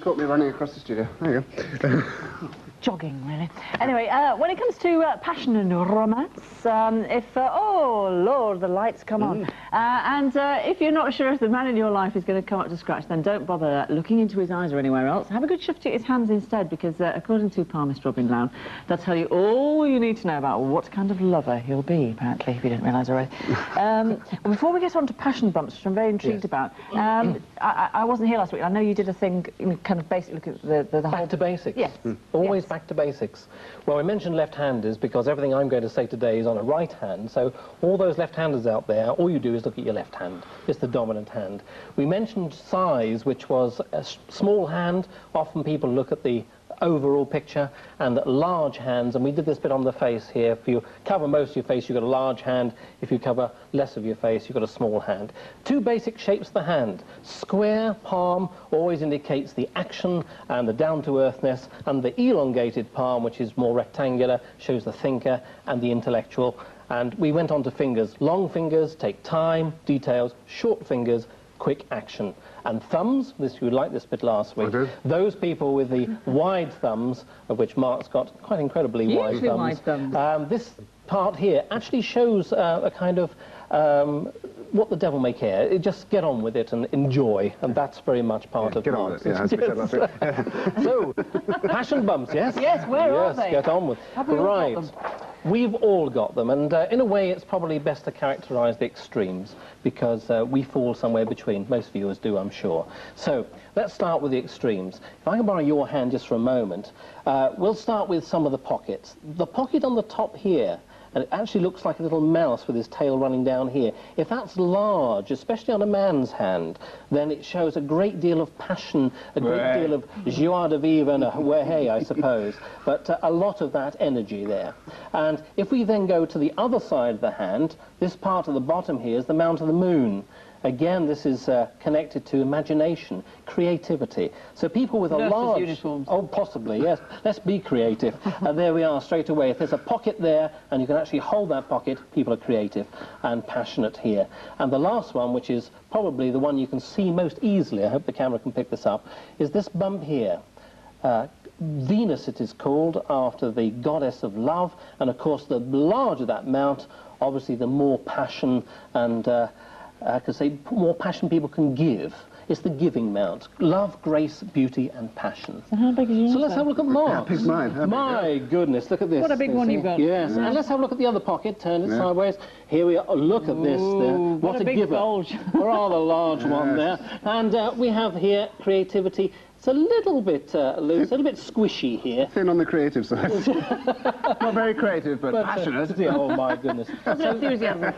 caught me running across the studio. There you go. Jogging, really. Anyway, when it comes to passion and romance, oh, Lord, the lights come on. And if you're not sure if the man in your life is going to come up to scratch, then don't bother looking into his eyes or anywhere else. Have a good shift at his hands instead, because according to palmist Robin Lown, they'll tell you all you need to know about what kind of lover he'll be, apparently, if you didn't realise already. Before we get on to passion bumps, which I'm very intrigued about, I wasn't here last week. I know you did a thing, kind of basic look at the whole... Back to basics. Yes. Always back to basics. Well, we mentioned left-handers because everything I'm going to say today is on a right hand, so all those left-handers out there, all you do is look at your left hand. It's the dominant hand. We mentioned size, which was a small hand. Often people look at the overall picture, and large hands, and we did this bit on the face here. If you cover most of your face, you've got a large hand. If you cover less of your face, you've got a small hand. Two basic shapes of the hand. Square palm always indicates the action and the down-to-earthness, and the elongated palm, which is more rectangular, shows the thinker and the intellectual. And we went on to fingers. Long fingers take time, details. Short fingers, quick action. And thumbs, you liked this bit last week, those people with the wide thumbs, of which Mark's got quite incredibly wide thumbs. This part here actually shows a kind of what the devil may care. Just get on with it and enjoy, and that's very much part of Mark's. So, passion bumps, yes? Yes, where are they? Yes, get on with it. Right. We've all got them, and in a way it's probably best to characterise the extremes, because we fall somewhere between. Most viewers do, I'm sure. So, let's start with the extremes. If I can borrow your hand just for a moment, we'll start with some of the pockets. The pocket on the top here, and it actually looks like a little mouse with his tail running down here. If that's large, especially on a man's hand, then it shows a great deal of passion, a great deal of joie de vivre and a hey, I suppose, but a lot of that energy there. And if we then go to the other side of the hand, this part at the bottom here is the mount of the moon. Again, this is connected to imagination, creativity. So people with a large... uniforms. Oh, possibly, yes. Let's be creative. And there we are, straight away. If there's a pocket there, and you can actually hold that pocket, people are creative and passionate here. And the last one, which is probably the one you can see most easily, I hope the camera can pick this up, is this bump here. Venus, it is called, after the goddess of love. And, of course, the larger that mount, obviously the more passion and... because more passion people can give. It's the giving mount. Love, grace, beauty, and passion. So how big is yours? So let's have a look at Mark's. How big's mine? My goodness, look at this. What a big one you've got. Yes, and let's have a look at the other pocket. Turn it sideways. Here we are. Oh, look at this. What a big bulge. A rather large one there. And we have here creativity. It's a little bit loose, a little bit squishy here. Thin on the creative side. Not very creative, but passionate. Oh, my goodness. Enthusiasm.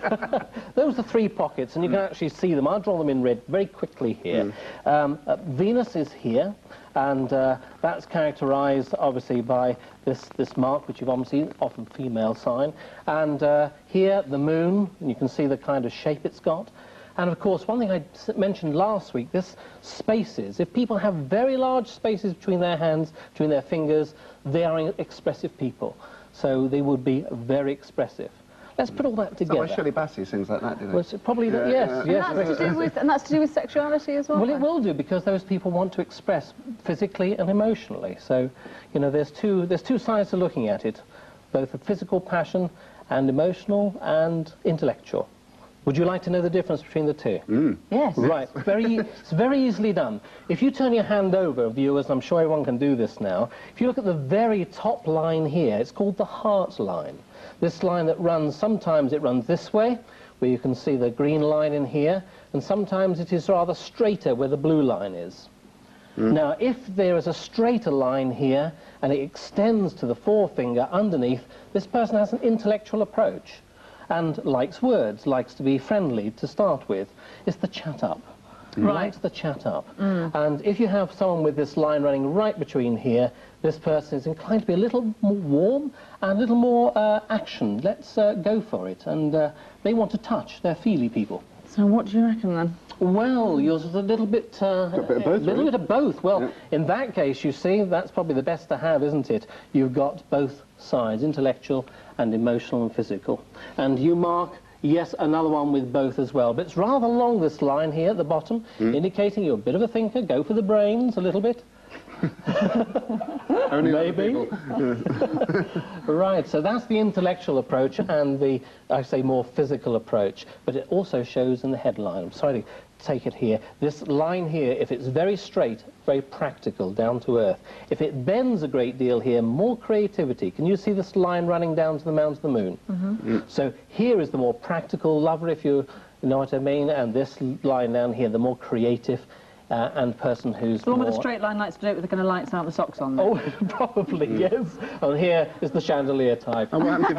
Those are three pockets, and you can actually see them. I'll draw them in red very quickly here. Venus is here, and that's characterised, obviously, by this mark, which you've obviously seen, often female sign. And here, the moon, and you can see the kind of shape it's got. And, of course, one thing I mentioned last week, this spaces. If people have very large spaces between their hands, between their fingers, they are expressive people. So they would be very expressive. Let's put all that together. So Shirley Bassey sings like that, do they? Well, probably, yes. And that's to do with sexuality as well? Well, it will do, because those people want to express physically and emotionally. So, you know, there's two sides to looking at it, both a physical passion and emotional and intellectual. Would you like to know the difference between the two? Yes. Right. It's very easily done. If you turn your hand over, viewers, and I'm sure everyone can do this now, if you look at the very top line here, it's called the heart line. This line that runs, sometimes it runs this way, where you can see the green line in here, and sometimes it is rather straighter, where the blue line is. Now, if there is a straighter line here, and it extends to the forefinger underneath, this person has an intellectual approach. And likes words, likes to be friendly to start with. It's the chat up. Likes the chat up. And if you have someone with this line running right between here, this person is inclined to be a little more warm and a little more action. Let's go for it. And they want to touch. They're feely people. So what do you reckon then? Well, yours is a little bit... a bit of both, little bit of both. Well, in that case, you see, that's probably the best to have, isn't it? You've got both sides, intellectual and emotional and physical. And you, Mark, yes, another one with both as well. But it's rather long, this line here at the bottom, indicating you're a bit of a thinker. Go for the brains a little bit. Only Maybe. Right, so that's the intellectual approach and the, I say, more physical approach, but it also shows in the headline. I'm sorry to take it here. This line here, if it's very straight, very practical, down to earth. If it bends a great deal here, more creativity. Can you see this line running down to the mountain of the moon? Mm-hmm. So here is the more practical lover, if you know what I mean, and this line down here, the more creative. And person who's the one with the straight line lights to do it with the kind of lights out the socks on there. Oh, probably, yes. And here is the chandelier type. And what happens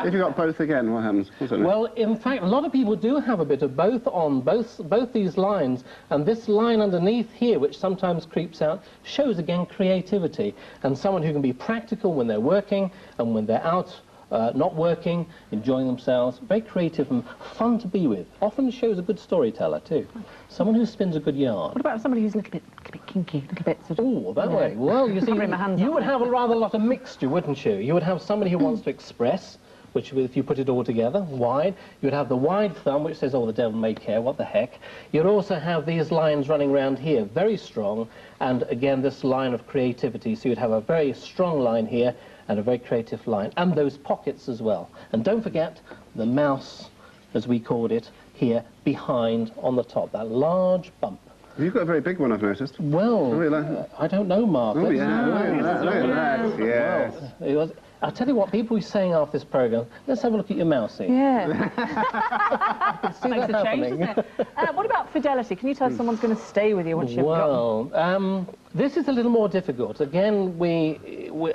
if you got both again? What happens? Well, in fact, a lot of people do have a bit of both on both these lines, and this line underneath here, which sometimes creeps out, shows again creativity and someone who can be practical when they're working and when they're out. Not working, enjoying themselves, very creative and fun to be with. Often shows a good storyteller too. Someone who spins a good yarn. What about somebody who's a little bit kinky, a little bit sort of... Oh, that way. Well, you see, you would have a rather lot of mixture, wouldn't you? You would have somebody who wants to express, which if you put it all together, wide. You would have the wide thumb, which says, oh, the devil may care, what the heck. You'd also have these lines running around here, very strong, and again, this line of creativity. So you'd have a very strong line here, and a very creative line, and those pockets as well. And don't forget the mouse, as we called it, here behind on the top, that large bump. You've got a very big one, I've noticed. Well, I don't know, Mark. Oh, yeah, look at that, yes. Well, I'll tell you what, people are saying after this programme, let's have a look at your mouse here. Yeah. See Makes that a change, doesn't it? What about fidelity? Can you tell someone's going to stay with you once you've got them? This is a little more difficult. Again, we're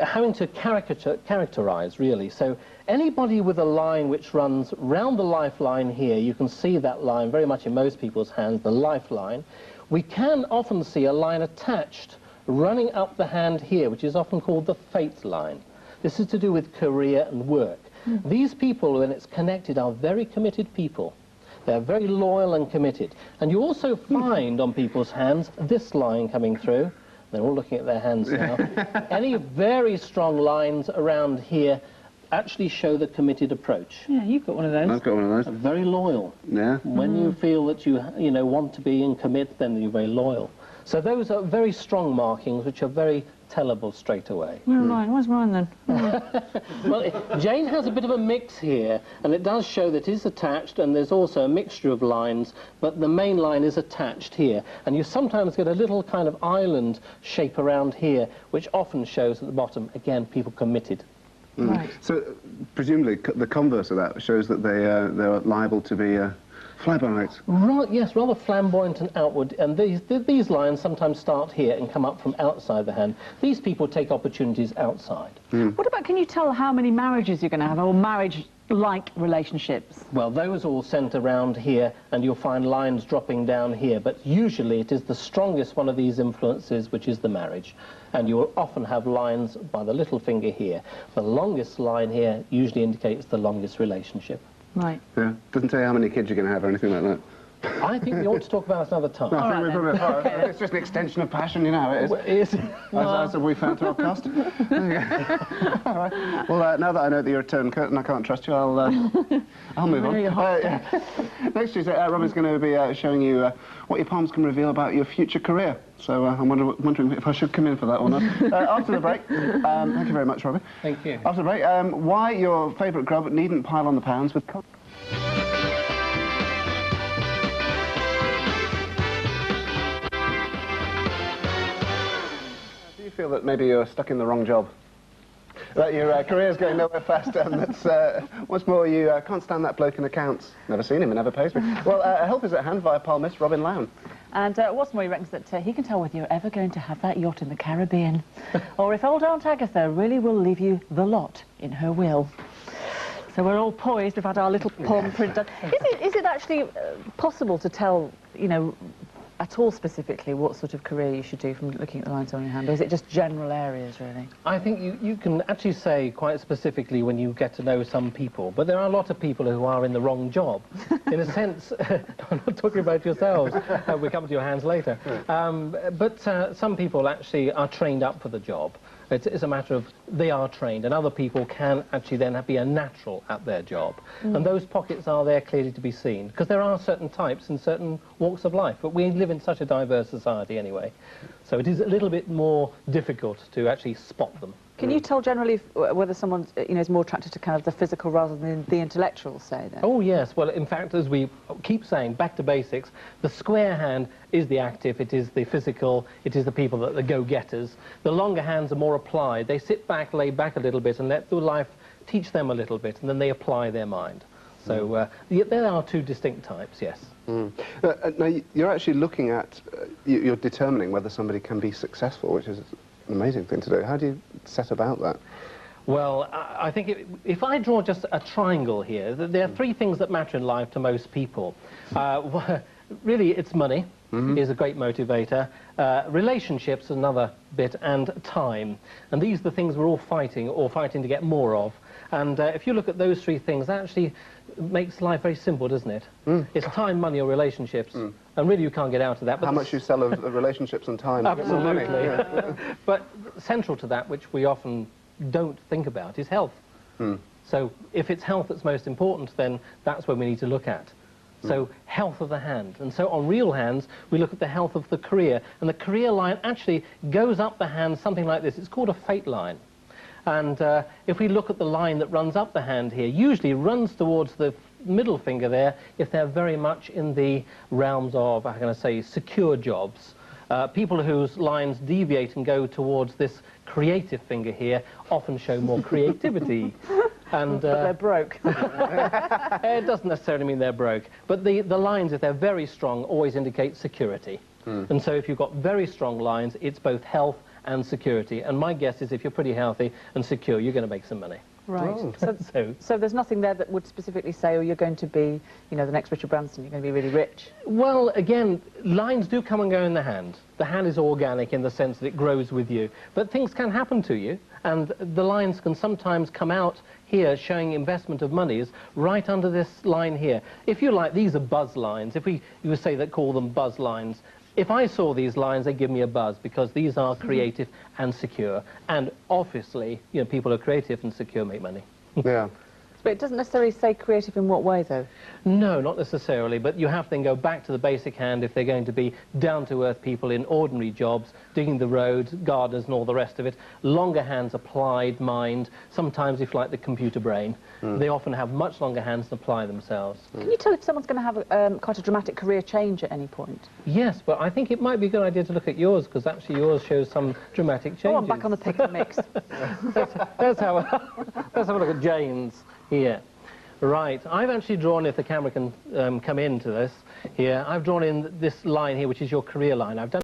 having to characterise, really. So anybody with a line which runs round the lifeline here, you can see that line very much in most people's hands, the lifeline. We can often see a line attached running up the hand here, which is often called the fate line. This is to do with career and work. These people, when it's connected, are very committed people. They're very loyal and committed. And you also find on people's hands this line coming through. They're all looking at their hands now. Any very strong lines around here actually show the committed approach. Yeah, you've got one of those. I've got one of those. Very loyal. Yeah. When you feel that you want to be and commit, then you're very loyal. So those are very strong markings, which are very tellable straight away. Where am I? Where's mine then? Well, Jane has a bit of a mix here, and it does show that it is attached, and there's also a mixture of lines, but the main line is attached here. And you sometimes get a little kind of island shape around here, which often shows at the bottom, again, people committed. Right. So, presumably, the converse of that shows that they're liable to be fly-by-nights. Right, yes, rather flamboyant and outward, and these lines sometimes start here and come up from outside the hand. These people take opportunities outside. What about, can you tell how many marriages you're going to have, or marriage-like relationships? Well, those all centre around here, and you'll find lines dropping down here, but usually it is the strongest one of these influences, which is the marriage. And you will often have lines by the little finger here. The longest line here usually indicates the longest relationship. Right. Yeah. Doesn't tell you how many kids you're going to have or anything like that. I think we ought to talk about it another time. No, I think we're probably, it's just an extension of passion, you know how it is. Well, is it? As we found to our cost. There you go. All right. Well, now that I know that you're a turn curtain, I can't trust you, I'll move on. Next Tuesday, Robin's going to be showing you what your palms can reveal about your future career. So I'm wondering if I should come in for that or not. After the break, thank you very much, Robbie. Thank you. After the break, why your favourite grub needn't pile on the pounds with... Do you feel that maybe you're stuck in the wrong job? That your career's going nowhere fast, and that's, what's more, you can't stand that bloke in accounts. Never seen him, he never pays me. Well, help is at hand via palmist Robin Lown. And what's more, he reckons that he can tell whether you're ever going to have that yacht in the Caribbean, or if old Aunt Agatha really will leave you the lot in her will. So we're all poised, we've had our little palm print done. Is it actually possible to tell, you know, at all specifically what sort of career you should do from looking at the lines on your hand, or is it just general areas, really? I think you can actually say quite specifically when you get to know some people, but there are a lot of people who are in the wrong job. In a sense, I'm not talking about yourselves, we come to your hands later, but some people actually are trained up for the job. It's a matter of they are trained, and other people can actually then be a natural at their job. And those pockets are there clearly to be seen, because there are certain types in certain walks of life, but we live in such a diverse society anyway. So it is a little bit more difficult to actually spot them. Can you tell generally whether someone is more attracted to kind of the physical rather than the intellectual, say, then? Oh, yes. Well, in fact, as we keep saying, back to basics, the square hand is the active, it is the physical, it is the people that the go-getters. The longer hands are more applied. They sit back, lay back a little bit, and let the life teach them a little bit, and then they apply their mind. So there are two distinct types, yes. Now, you're actually looking at, you're determining whether somebody can be successful, which is an amazing thing to do. How do you set about that? Well, I think if I draw just a triangle here, there are three things that matter in life to most people. Really, it's money is a great motivator, relationships another bit, and time. And these are the things we're all fighting to get more of. And if you look at those three things, that actually makes life very simple, doesn't it? It's time, money, or relationships. And really, you can't get out of that. But how much you sell of relationships and time. Absolutely. But central to that, which we often don't think about, is health. So if it's health that's most important, then that's what we need to look at. So health of the hand. And so on real hands, we look at the health of the career. And the career line actually goes up the hand something like this. It's called a fate line. And if we look at the line that runs up the hand here, usually runs towards the middle finger there if they're very much in the realms of, I'm going to say, secure jobs. People whose lines deviate and go towards this creative finger here often show more creativity. And, but they're broke. It doesn't necessarily mean they're broke. But the lines, if they're very strong, always indicate security. And so if you've got very strong lines, it's both health and security. And my guess is if you're pretty healthy and secure, you're going to make some money. Right. So there's nothing there that would specifically say, oh, you're going to be, the next Richard Branson, you're going to be really rich. Well, again, lines do come and go in the hand. The hand is organic in the sense that it grows with you. But things can happen to you, and the lines can sometimes come out here showing investment of monies right under this line here. If you like, these are buzz lines. If you would say that, call them buzz lines. If I saw these lines, they give me a buzz, because these are creative and secure. And obviously, people who are creative and secure make money. Yeah. But it doesn't necessarily say creative in what way, though? No, not necessarily, but you have to then go back to the basic hand if they're going to be down-to-earth people in ordinary jobs, digging the roads, gardeners and all the rest of it. Longer hands, applied mind, sometimes if like the computer brain. They often have much longer hands to apply themselves. Can you tell if someone's going to have quite a dramatic career change at any point? Yes, but I think it might be a good idea to look at yours, because actually yours shows some dramatic changes. Oh, I'm back on the pick and mix. let's have a look at Jane's here. Right, I've actually drawn, if the camera can come into this here, I've drawn in this line here, which is your career line. I've done